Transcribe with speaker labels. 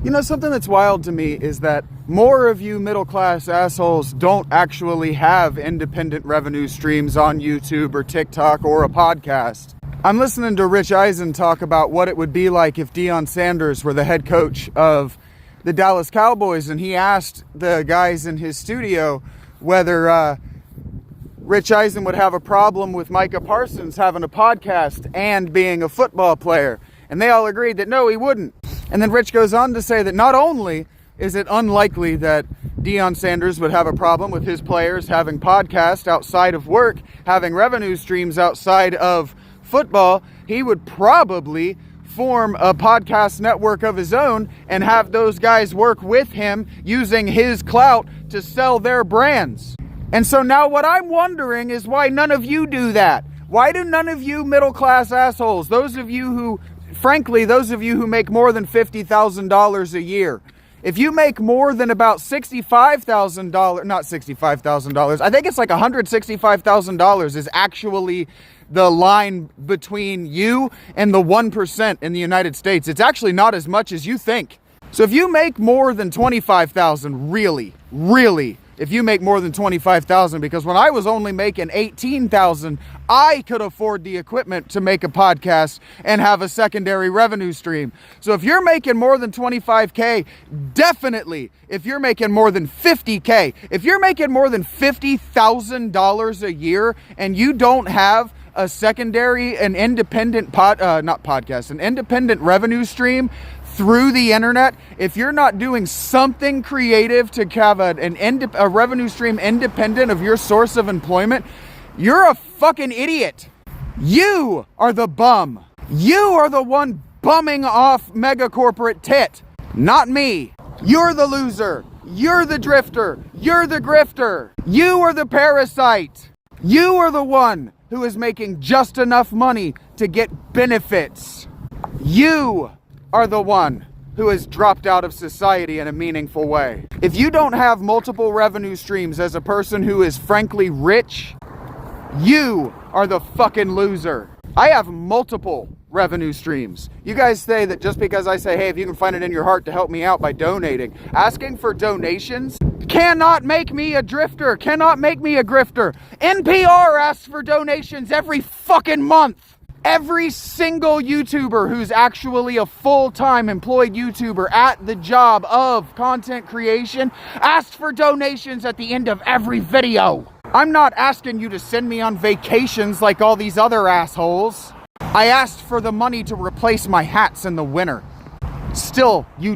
Speaker 1: You know, something that's wild to me is that more of you middle-class assholes don't actually have independent revenue streams on YouTube or TikTok or a podcast. I'm listening to Rich Eisen talk about what it would be like if Deion Sanders were the head coach of the Dallas Cowboys, and he asked the guys in his studio whether Rich Eisen would have a problem with Micah Parsons having a podcast and being a football player. And they all agreed that no, he wouldn't. And then Rich goes on to say that not only is it unlikely that Deion Sanders would have a problem with his players having podcasts outside of work, having revenue streams outside of football, he would probably form a podcast network of his own and have those guys work with him using his clout to sell their brands. And so now what I'm wondering is why none of you do that. Why do none of you middle-class assholes, those of you who make more than $50,000 a year, if you make more than about $65,000, not $65,000, I think it's like $165,000 is actually the line between you and the 1% in the United States. It's actually not as much as you think. So if you make more than $25,000, really, if you make more than $25,000, because when I was only making $18,000, I could afford the equipment to make a podcast and have a secondary revenue stream. So if you're making more than $25K, definitely. If you're making more than $50K, if you're making more than $50,000 a year and you don't have a secondary, an independent an independent revenue stream through the internet, if you're not doing something creative to have a revenue stream independent of your source of employment, you're a fucking idiot. You are the bum. You are the one bumming off mega corporate tit, not me. You're the loser. You're the drifter. You're the grifter. You are the parasite. You are the one who is making just enough money to get benefits. You are the one who has dropped out of society in a meaningful way. If you don't have multiple revenue streams as a person who is frankly rich, you are the fucking loser. I have multiple revenue streams. You guys say that just because I say, hey, if you can find it in your heart to help me out by donating, asking for donations cannot make me a drifter, cannot make me a grifter. NPR asks for donations every fucking month. Every single YouTuber who's actually a full-time employed YouTuber at the job of content creation asks for donations at the end of every video. I'm not asking you to send me on vacations like all these other assholes. I asked for the money to replace my hats in the winter. Still, you